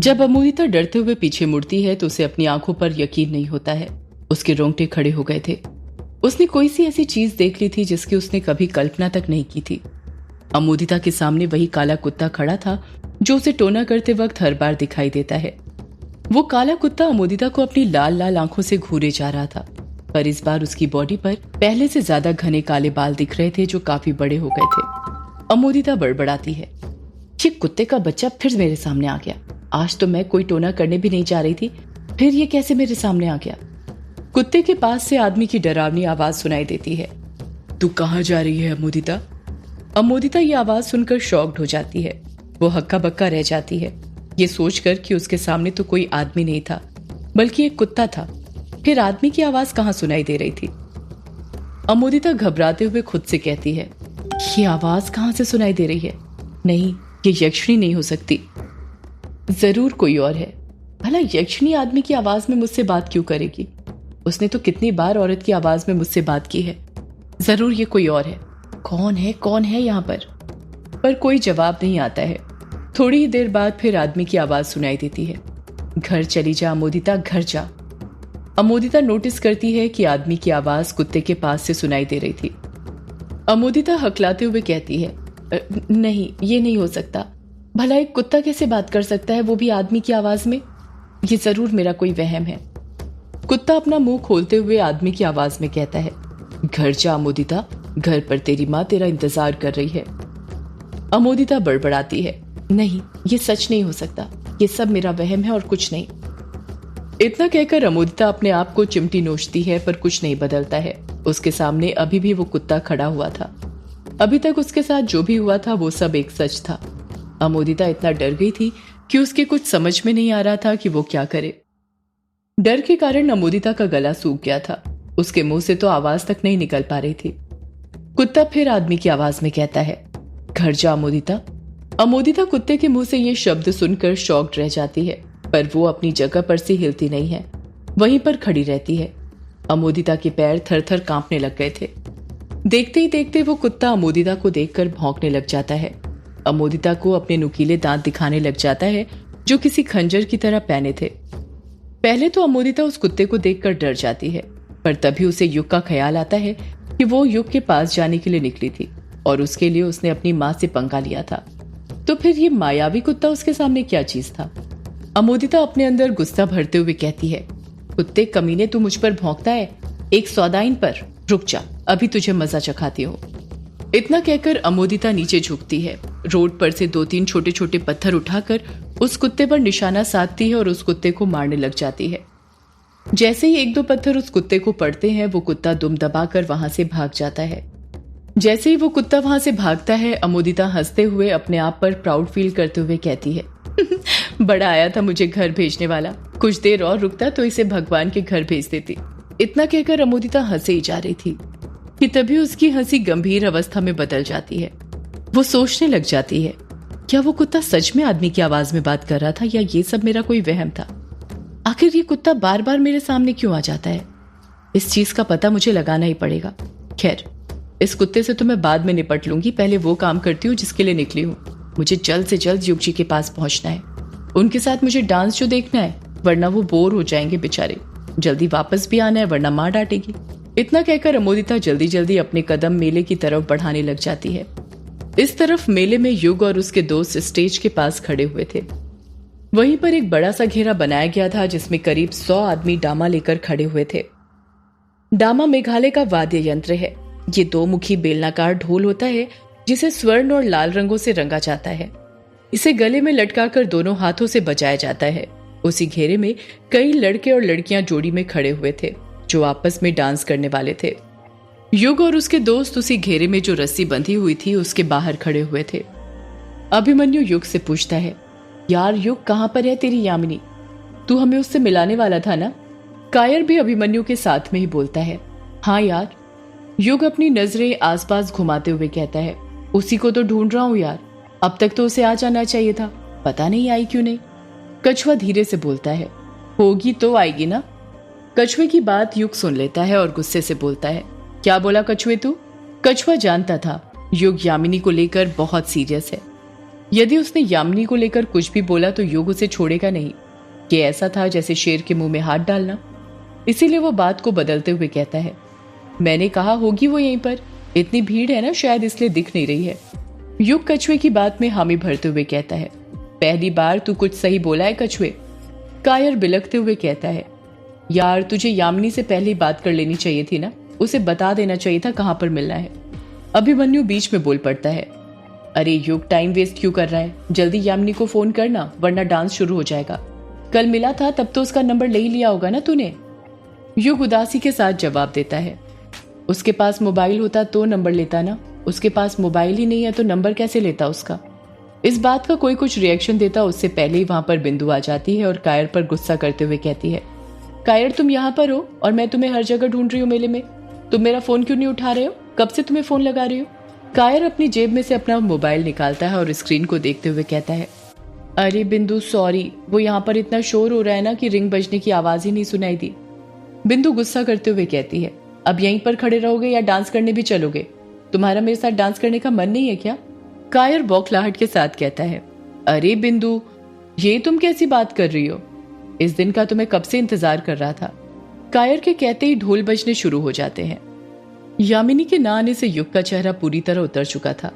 जब अमोदिता डरते हुए पीछे मुड़ती है तो उसे अपनी आंखों पर यकीन नहीं होता है। उसके रोंगटे खड़े हो गए थे। उसने कोई सी ऐसी चीज देख ली थी जिसकी उसने कभी कल्पना तक नहीं की थी। अमोदिता के सामने वही काला कुत्ता खड़ा था जो उसे टोना करते वक्त हर बार दिखाई देता है। वो काला कुत्ता अमोदिता को अपनी लाल लाल आंखों से घूरे जा रहा था, पर इस बार उसकी बॉडी पर पहले से ज्यादा घने काले बाल दिख रहे थे जो काफी बड़े हो गए थे। अमोदिता बड़बड़ाती है, ये कुत्ते का बच्चा फिर मेरे सामने आ गया। आज तो मैं कोई टोना करने भी नहीं जा रही थी, फिर ये कैसे मेरे सामने आ गया। कुत्ते के पास से आदमी की डरावनी आवाज सुनाई देती है। तू कहाँ जा रही है अमोदिता? अमोदिता ये आवाज सुनकर शॉक्ड हो जाती है। वो हक्का बक्का रह जाती है, ये सोचकर कि उसके सामने तो कोई आदमी नहीं था बल्कि एक कुत्ता था। फिर आदमी की आवाज कहाँ सुनाई दे रही थी? अमोदिता घबराते हुए खुद से कहती है, ये आवाज कहाँ से सुनाई दे रही है? नहीं, ये यक्षिणी नहीं हो सकती, जरूर कोई और है। भला यक्षिणी आदमी की आवाज में मुझसे बात क्यों करेगी? उसने तो कितनी बार औरत की आवाज में मुझसे बात की है। जरूर ये कोई और है। कौन है यहाँ पर कोई जवाब नहीं आता है। थोड़ी ही देर बाद फिर आदमी की आवाज सुनाई देती है, घर चली जा अमोदिता, घर जा। अमोदिता नोटिस करती है कि आदमी की आवाज कुत्ते के पास से सुनाई दे रही थी। अमोदिता हकलाते हुए कहती है, नहीं, ये नहीं हो सकता। भला एक कुत्ता कैसे बात कर सकता है, वो भी आदमी की आवाज में? ये जरूर मेरा कोई वहम है। कुत्ता अपना मुंह खोलते हुए आदमी की आवाज में कहता है, घर जा अमोदिता, घर पर तेरी माँ तेरा इंतजार कर रही है। अमोदिता बड़बड़ाती है, नहीं, ये सच नहीं हो सकता, ये सब मेरा वहम है और कुछ नहीं। इतना कहकर अमोदिता अपने आप को चिमटी नोचती है, पर कुछ नहीं बदलता है। उसके सामने अभी भी वो कुत्ता खड़ा हुआ था। अभी तक उसके साथ जो भी हुआ था वो सब एक सच था। अमोदिता इतना डर गई थी कि उसके कुछ समझ में नहीं आ रहा था कि वो क्या करे। डर के कारण अमोदिता का गला सूख गया था। उसके मुंह से तो आवाज तक नहीं निकल पा रही थी। कुत्ता फिर आदमी की आवाज में कहता है, घर जा अमोदिता। अमोदिता कुत्ते के मुंह से ये शब्द सुनकर शॉक्ड रह जाती है, पर वो अपनी जगह पर से हिलती नहीं है, वहीं पर खड़ी रहती है। अमोदिता के पैर थर थर कांपने लग गए थे। देखते ही देखते वो कुत्ता अमोदिता को देखकर भौंकने लग जाता है। अमोदिता को अपने नुकीले दांत दिखाने लग जाता है जो किसी खंजर की तरह पैने थे। पहले तो अमोदिता उस कुत्ते को देखकर डर जाती है, पर तभी उसे युग का ख्याल आता है कि वो युग के पास जाने के लिए निकली थी और उसके लिए उसने अपनी माँ से पंगा लिया था। तो फिर ये मायावी कुत्ता उसके सामने क्या चीज था? अमोदिता अपने अंदर गुस्सा भरते हुए कहती है, कुत्ते कमीने, तू मुझ पर भौंकता है, एक सौदा इन पर, रुक जा, अभी तुझे मजा चखाती हूँ। इतना कहकर अमोदिता नीचे झुकती है। रोड पर से 2-3 छोटे छोटे पत्थर उठाकर उस कुत्ते पर निशाना साधती है और उस कुत्ते को मारने लग जाती है। जैसे ही 1-2 पत्थर उस कुत्ते को पड़ते हैं, वो कुत्ता दुम दबाकर वहां से भाग जाता है। जैसे ही वो कुत्ता वहां से भागता है, अमोदिता हंसते हुए अपने आप पर प्राउड फील करते हुए कहती है, बड़ा आया था मुझे घर भेजने वाला, कुछ देर और रुकता तो इसे भगवान के घर भेज देती। इतना कहकर अमोदिता हंसे ही जा रही थी कि तभी उसकी हंसी गंभीर अवस्था में बदल जाती है। वो सोचने लग जाती है, क्या वो कुत्ता सच में आदमी की आवाज में बात कर रहा था या ये सब मेरा कोई वहम था? आखिर ये कुत्ता बार बार मेरे सामने क्यों आ जाता है? इस चीज का पता मुझे लगाना ही पड़ेगा। खैर, इस कुत्ते से तो मैं बाद में निपट लूंगी, पहले वो काम करती हूँ जिसके लिए निकली हूँ। मुझे जल्द से जल्द युग जी के पास पहुंचना है। उनके साथ मुझे डांस जो देखना है, वरना वो बोर हो जाएंगे बेचारे। जल्दी वापस भी आना है, वरना माँ डांटेगी। इतना कहकर अमोदिता जल्दी जल्दी अपने कदम मेले की तरफ बढ़ाने लग जाती है। इस तरफ मेले में युग और उसके दोस्त स्टेज के पास खड़े हुए थे। वहीं पर एक बड़ा सा घेरा बनाया गया था जिसमें करीब 100 आदमी डामा लेकर खड़े हुए थे। डामा मेघालय का वाद्य यंत्र है। ये 2 मुखी बेलनाकार ढोल होता है जिसे स्वर्ण और लाल रंगों से रंगा जाता है। इसे गले में लटकाकर दोनों हाथों से बजाया जाता है। उसी घेरे में कई लड़के और लड़कियां जोड़ी में खड़े हुए थे जो आपस में डांस करने वाले थे। युग और उसके दोस्त उसी घेरे में जो रस्सी बंधी हुई थी उसके बाहर खड़े हुए थे। अभिमन्यु युग से पूछता है, यार युग, कहां पर है तेरी यामिनी? तू हमें उससे मिलाने वाला था ना? कायर भी अभिमन्यु के साथ में ही बोलता है, हाँ यार। युग अपनी नजरें आसपास घुमाते हुए कहता है, उसी को तो ढूंढ रहा हूं यार, अब तक तो उसे आ जाना चाहिए था, पता नहीं आई क्यों नहीं। कछुआ धीरे से बोलता है, होगी तो आएगी ना। कछुए की बात युग सुन लेता है और गुस्से से बोलता है, क्या बोला कछुए तू? कछुआ जानता था युग यामिनी को लेकर बहुत सीरियस है। यदि उसने यामिनी को लेकर कुछ भी बोला तो युग उसे छोड़ेगा नहीं। ये ऐसा था जैसे शेर के मुंह में हाथ डालना। इसीलिए वो बात को बदलते हुए कहता है, मैंने कहा होगी वो यहीं पर, इतनी भीड़ है ना शायद इसलिए दिख नहीं रही है। युग कछुए की बात में हामी भरते हुए कहता है, पहली बार तू कुछ सही बोला है कछुए। कायर बिलखते हुए कहता है, यार तुझे यामिनी से पहले ही बात कर लेनी चाहिए थी ना, उसे बता देना चाहिए था कहां पर मिलना है। अभिमन्यु बीच में बोल पड़ता है, अरे युग टाइम वेस्ट क्यों कर रहा है, जल्दी यामिनी को फोन करना वरना डांस शुरू हो जाएगा। कल मिला था तब तो उसका नंबर ले ही लिया होगा ना तूने। युग उदासी के साथ जवाब देता है, उसके पास मोबाइल होता तो नंबर लेता ना, उसके पास मोबाइल ही नहीं है तो नंबर कैसे लेता उसका। इस बात का कोई कुछ रिएक्शन देता उससे पहले ही वहां पर बिंदु आ जाती है और कायर पर गुस्सा करते हुए कहती है, कायर तुम यहाँ पर हो और मैं तुम्हें हर जगह ढूंढ रही हूँ मेले में, तुम मेरा फोन क्यों नहीं उठा रहे हो, कब से तुम्हें फोन लगा रही हो। कायर अपनी जेब में से अपना मोबाइल निकालता है और स्क्रीन को देखते हुए कहता है, अरे बिंदु सॉरी, वो यहाँ पर इतना शोर हो रहा है ना कि रिंग बजने की आवाज ही नहीं सुनाई दी। बिंदु गुस्सा करते हुए कहती है, अब यहीं पर खड़े रहोगे या डांस करने भी चलोगे, तुम्हारा मेरे साथ डांस करने का मन नहीं है क्या। कायर बौखलाहट के साथ कहता है, अरे बिंदु ये तुम कैसी बात कर रही हो, इस दिन का तुम्हें कब से इंतजार कर रहा था। कायर के कहते ही ढोल बजने शुरू हो जाते हैं। यामिनी के ना आने से युग का चेहरा पूरी तरह उतर चुका था।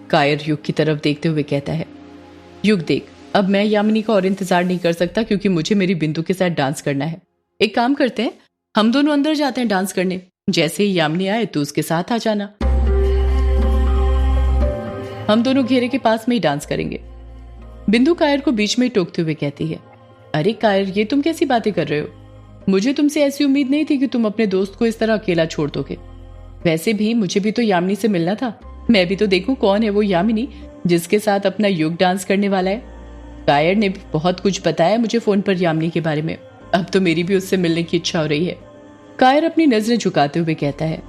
कायर युग की तरफ देखते हुए कहता है, युग देख, अब मैं यामिनी का और इंतजार नहीं कर सकता क्योंकि मुझे मेरी बिंदु के साथ डांस करना है। एक काम करते हैं, हम दोनों अंदर जाते हैं डांस करने, जैसे ही यामिनी आए तो उसके साथ आ जाना, हम दोनों घेरे के पास में ही डांस करेंगे। बिंदु कायर को बीच में टोकते हुए कहती है, अरे कायर ये तुम कैसी बातें कर रहे हो, मुझे तुमसे ऐसी उम्मीद नहीं थी कि तुम अपने दोस्त को इस तरह अकेला छोड़ दोगे। वैसे भी मुझे भी तो यामिनी से मिलना था, मैं भी तो देखूं कौन है वो यामिनी जिसके साथ अपना युग डांस करने वाला है। कायर ने बहुत कुछ बताया मुझे फोन पर यामिनी के बारे में, अब तो मेरी भी उससे मिलने की इच्छा हो रही है। कायर अपनी नजरें झुकाते हुए कहता है,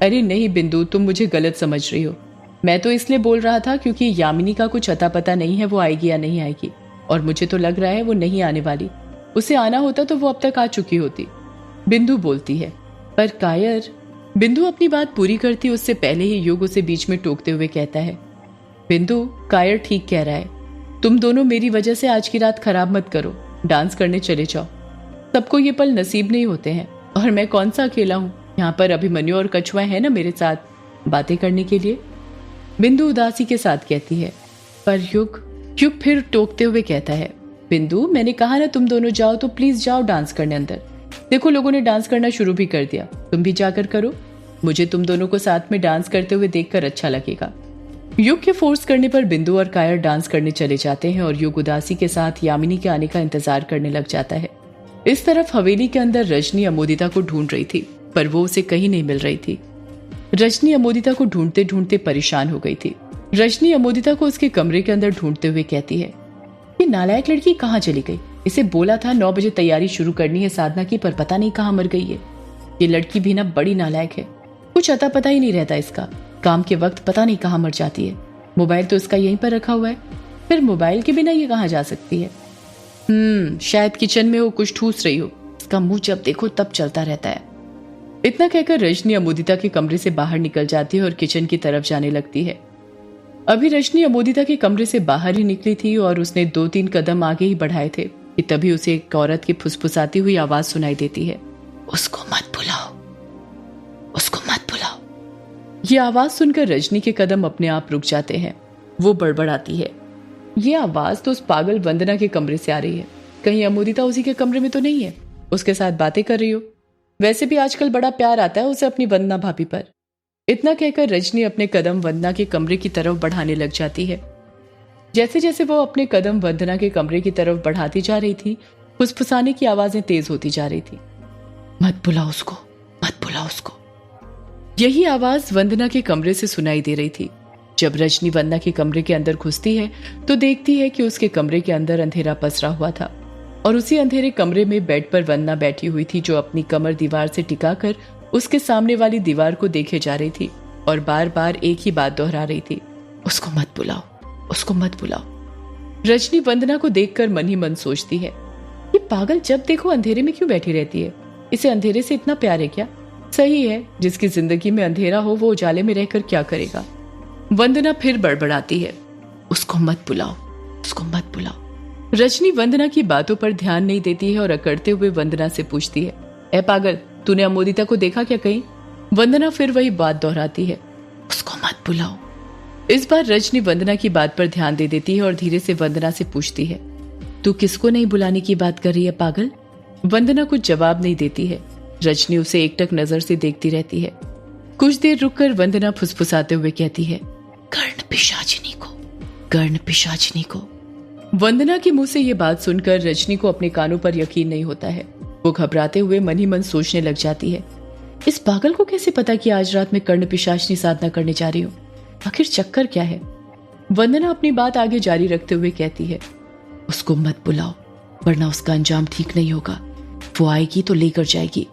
अरे नहीं बिंदु तुम मुझे गलत समझ रही हो, मैं तो इसलिए बोल रहा था क्योंकि यामिनी का कुछ अता पता नहीं है वो आएगी या नहीं आएगी, और मुझे तो लग रहा है वो नहीं आने वाली, उसे आना होता तो वो अब तक आ चुकी होती। बिंदु बोलती है, पर कायर। बिंदु अपनी बात पूरी करती उससे पहले ही युग उसे बीच में टोकते हुए कहता है, बिंदु कायर ठीक कह रहा है, तुम दोनों मेरी वजह से आज की रात खराब मत करो, डांस करने चले जाओ, सबको ये पल नसीब नहीं होते हैं और मैं कौन सा अकेला हूँ, यहाँ पर अभिमन्यु और कछुआ है ना मेरे साथ बातें करने के लिए। बिंदु उदासी के साथ कहती है, पर युग फिर टोकते हुए कहता है, बिंदु मैंने कहा ना तुम दोनों जाओ तो प्लीज जाओ डांस करने अंदर, देखो लोगों ने डांस करना शुरू भी कर दिया, तुम भी जाकर करो, मुझे तुम दोनों को साथ में डांस करते हुए देखकर अच्छा लगेगा। युग के फोर्स करने पर बिंदु और कायर डांस करने चले जाते हैं और युग उदासी के साथ यामिनी के आने का इंतजार करने लग जाता है। इस तरफ हवेली के अंदर रजनी अमोदिता को ढूंढ रही थी पर वो उसे कहीं नहीं मिल रही थी। रजनी अमोदिता को ढूंढते ढूंढते परेशान हो गई थी। रजनी अमोदिता को उसके कमरे के अंदर ढूंढते हुए कहती है, ये नालायक लड़की कहाँ चली गई, इसे बोला था 9 बजे तैयारी शुरू करनी है साधना की, पर पता नहीं कहाँ मर गई है। ये लड़की भी ना बड़ी नालायक है, कुछ अता पता ही नहीं रहता इसका, काम के वक्त पता नहीं कहाँ मर जाती है। मोबाइल तो इसका यहीं पर रखा हुआ है, फिर मोबाइल के बिना ये कहाँ जा सकती है। शायद किचन में वो कुछ ठूस रही हो, इसका मुंह जब देखो तब चलता रहता है। इतना कहकर रजनी अमोदिता के कमरे से बाहर निकल जाती है और किचन की तरफ जाने लगती है। अभी रजनी अमोदिता के कमरे से बाहर ही निकली थी और उसने 2-3 कदम आगे ही बढ़ाए थे कि तभी उसे एक औरत की फुसफुसाती हुई आवाज सुनाई देती है, उसको मत बुलाओ, उसको मत बुलाओ। ये आवाज सुनकर रजनी के कदम अपने आप रुक जाते हैं। वो बड़बड़ाती है, ये आवाज तो उस पागल वंदना के कमरे से आ रही है, कहीं अमोदिता उसी के कमरे में तो नहीं है, उसके साथ बातें कर रही हो। वैसे भी आजकल बड़ा प्यार आता है उसे अपनी वंदना भाभी पर। इतना कहकर रजनी अपने कदम वंदना के कमरे की तरफ बढ़ाने लग जाती है। जैसे जैसे वो अपने कदम वंदना के कमरे की तरफ बढ़ाती जा रही थी, फुसफुसाने की आवाजें तेज होती जा रही थी। मत बुलाओ उसको, मत बुलाओ उसको। यही आवाज वंदना के कमरे से सुनाई दे रही थी। जब रजनी वंदना के कमरे के अंदर घुसती है तो देखती है कि उसके कमरे के अंदर अंधेरा पसरा हुआ था और उसी अंधेरे कमरे में बेड पर वंदना बैठी हुई थी, जो अपनी कमर दीवार से टिकाकर उसके सामने वाली दीवार को देखे जा रही थी और बार बार एक ही बात दोहरा रही थी, उसको मत बुलाओ, उसको मत बुलाओ। रजनी वंदना को देखकर मन ही मन सोचती है, ये पागल जब देखो अंधेरे में क्यों बैठी रहती है, इसे अंधेरे से इतना प्यार है क्या। सही है, जिसकी जिंदगी में अंधेरा हो वो उजाले में रहकर क्या करेगा। वंदना फिर बड़बड़ाती है, उसको मत बुलाओ, उसको मत बुलाओ। रजनी वंदना की बातों पर ध्यान नहीं देती है और अकड़ते हुए वंदना से पूछती है, ए पागल, तूने अमोदिता को देखा क्या कहीं? वंदना फिर वही बात दोहराती है, उसको मत बुलाओ। इस बार रजनी वंदना की बात पर ध्यान दे देती है और धीरे से वंदना से पूछती है, तू किसको नहीं बुलाने की बात कर रही है पागल? वंदना कुछ जवाब नहीं देती है। रजनी उसे एकटक नजर से देखती रहती है। कुछ देर रुककर वंदना फुसफुसाते हुए कहती है, कर्ण पिशाचिनी को, कर्ण पिशाचिनी को। वंदना के मुंह से यह बात सुनकर रजनी को अपने कानों पर यकीन नहीं होता है। वो घबराते हुए मन ही मन सोचने लग जाती है, इस पागल को कैसे पता कि आज रात में कर्ण पिशाचिनी साधना करने जा रही हूं? आखिर चक्कर क्या है? वंदना अपनी बात आगे जारी रखते हुए कहती है, उसको मत बुलाओ वरना उसका अंजाम ठीक नहीं होगा। वो आएगी तो लेकर जाएगी।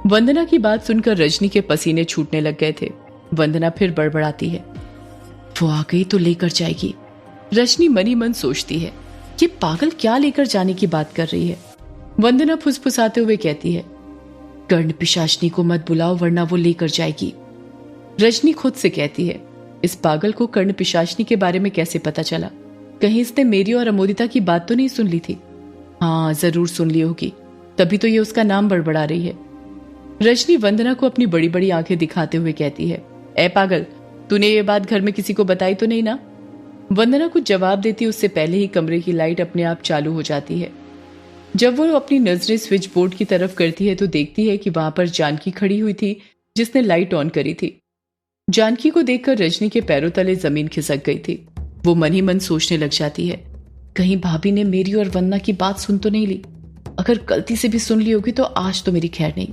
वंदना की बात सुनकर रजनी के पसीने छूटने लग गए थे। वंदना फिर बड़बड़ाती है, वो आ गई तो लेकर जाएगी। रजनी मन ही मन सोचती है, ये पागल क्या लेकर जाने की बात कर रही है? वंदना फुसफुसाते हुए कहती है, कर्ण पिशाचिनी को मत बुलाओ वरना वो लेकर जाएगी। रजनी खुद से कहती है, इस पागल को कर्ण पिशाचिनी के बारे में कैसे पता चला? कहीं इसने मेरी और अमोदिता की बात तो नहीं सुन ली थी? हाँ, जरूर सुन ली होगी, तभी तो ये उसका नाम बड़बड़ा रही है। रजनी वंदना को अपनी बड़ी बड़ी आंखें दिखाते हुए कहती है, ए पागल, तूने ये बात घर में किसी को बताई तो नहीं ना? वंदना कुछ जवाब देती उससे पहले ही कमरे की लाइट अपने आप चालू हो जाती है। जब वो अपनी नजरें स्विच बोर्ड की तरफ करती है तो देखती है कि वहां पर जानकी खड़ी हुई थी जिसने लाइट ऑन करी थी। जानकी को देखकर रजनी के पैरों तले जमीन खिसक गई थी। वो मन ही मन सोचने लग जाती है, कहीं भाभी ने मेरी और वंदना की बात सुन तो नहीं ली? अगर गलती से भी सुन ली होगी तो आज तो मेरी खैर नहीं।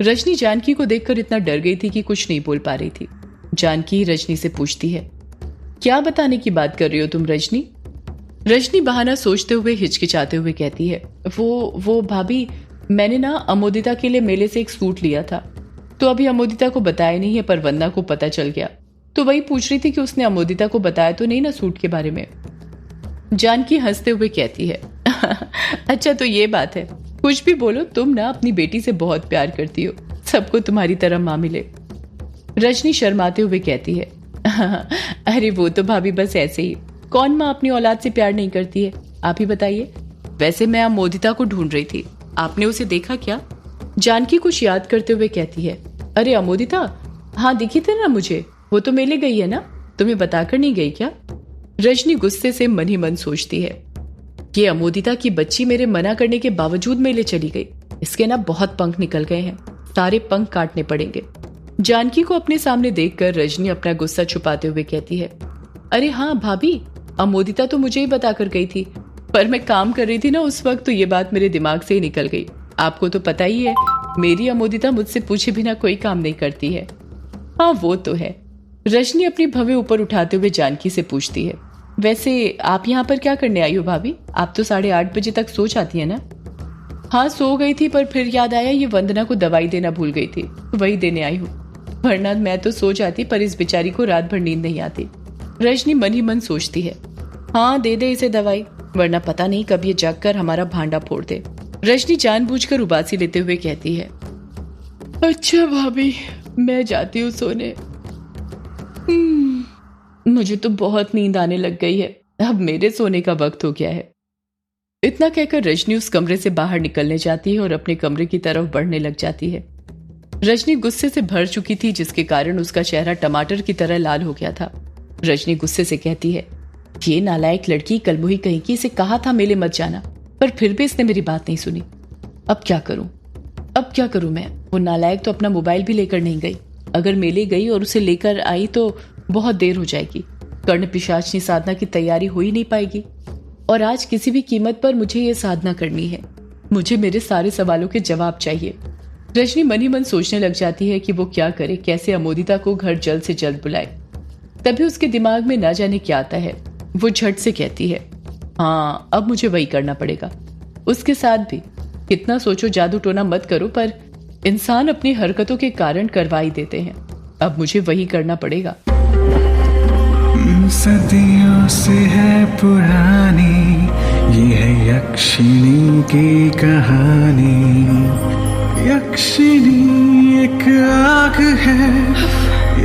रजनी जानकी को देखकर इतना डर गई थी कि कुछ नहीं बोल पा रही थी। जानकी रजनी से पूछती है, क्या बताने की बात कर रही हो तुम रजनी? रजनी बहाना सोचते हुए हिचकिचाते हुए कहती है, वो भाभी, मैंने ना अमोदिता के लिए मेले से एक सूट लिया था, तो अभी अमोदिता को बताया नहीं है पर वंदना को पता चल गया, तो वही पूछ रही थी कि उसने अमोदिता को बताया तो नहीं ना सूट के बारे में। जानकी हंसते हुए कहती है, अच्छा तो ये बात है, कुछ भी बोलो, तुम ना अपनी बेटी से बहुत प्यार करती हो, सबको तुम्हारी तरह माँ मिले। रजनी शर्माते हुए कहती है, अरे वो तो भाभी बस ऐसे ही, कौन माँ अपनी औलाद से प्यार नहीं करती है, आप ही बताइए। वैसे मैं अमोदिता को ढूंढ रही थी, आपने उसे देखा क्या? जानकी कुछ याद करते हुए कहती है, अरे अमोदिता, हाँ दिखी थी ना मुझे, वो तो मेले गई है ना, तुम्हें बताकर नहीं गई क्या? रजनी गुस्से से मन ही मन सोचती है, ये अमोदिता की बच्ची मेरे मना करने के बावजूद मेले चली गई, इसके ना बहुत पंख निकल गए हैं, सारे पंख काटने पड़ेंगे। जानकी को अपने सामने देखकर रजनी अपना गुस्सा छुपाते हुए कहती है, अरे हाँ भाभी, अमोदिता तो मुझे ही बताकर गई थी, पर मैं काम कर रही थी ना उस वक्त, तो ये बात मेरे दिमाग से ही निकल गई। आपको तो पता ही है, मेरी अमोदिता मुझसे पूछे बिना कोई काम नहीं करती है। हाँ वो तो है। रजनी अपनी भवें ऊपर उठाते हुए जानकी से पूछती है, वैसे आप यहाँ पर क्या करने आई हो भाभी? आप तो 8:30 बजे तक सो जाती है ना? हाँ सो गई थी, पर फिर याद आया ये वंदना को दवाई देना भूल गई थी, वही देने आई हूँ, वरना मैं तो सो जाती, पर इस बेचारी को रात भर नींद नहीं आती। रजनी मन ही मन सोचती है, हाँ दे दे इसे दवाई, वरना पता नहीं कब ये जग कर हमारा भांडा फोड़ दे। रजनी जानबूझकर उबासी लेते हुए कहती है, अच्छा भाभी, मैं जाती हूँ सोने, मुझे तो बहुत नींद आने लग गई है, अब मेरे सोने का वक्त हो गया है। इतना कहकर रजनी उस कमरे से बाहर निकलने जाती है और अपने कमरे की तरफ बढ़ने लग जाती है। रजनी गुस्से से भर चुकी थी, जिसके कारण उसका चेहरा टमाटर की तरह लाल हो गया था। रजनी गुस्से से कहती है, ये नालायक लड़की कलमुही कहीं की, इसे कहा था मेले मत जाना, पर फिर भी इसने मेरी बात नहीं सुनी। अब क्या करूं मैं? वो नालायक तो अपना मोबाइल भी लेकर नहीं गई, अगर मेले गई और उसे लेकर आई तो बहुत देर हो जाएगी, कर्ण पिशाचिनी साधना की तैयारी हो ही नहीं पाएगी, और आज किसी भी कीमत पर मुझे ये साधना करनी है, मुझे मेरे सारे सवालों के जवाब चाहिए। रजनी मन ही मन सोचने लग जाती है कि वो क्या करे, कैसे अमोदिता को घर जल्द से जल्द बुलाए। तभी उसके दिमाग में ना जाने क्या आता है, वो झट से कहती है, हाँ अब मुझे वही करना पड़ेगा। उसके साथ भी कितना सोचो जादू टोना मत करो, पर इंसान अपनी हरकतों के कारण करवा ही देते हैं, अब मुझे वही करना पड़ेगा। सदियों से है पुरानी ये है यक्षिणी की कहानी। यक्षिणी एक आग है,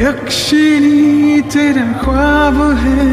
यक्षिणी तेरा ख्वाब है,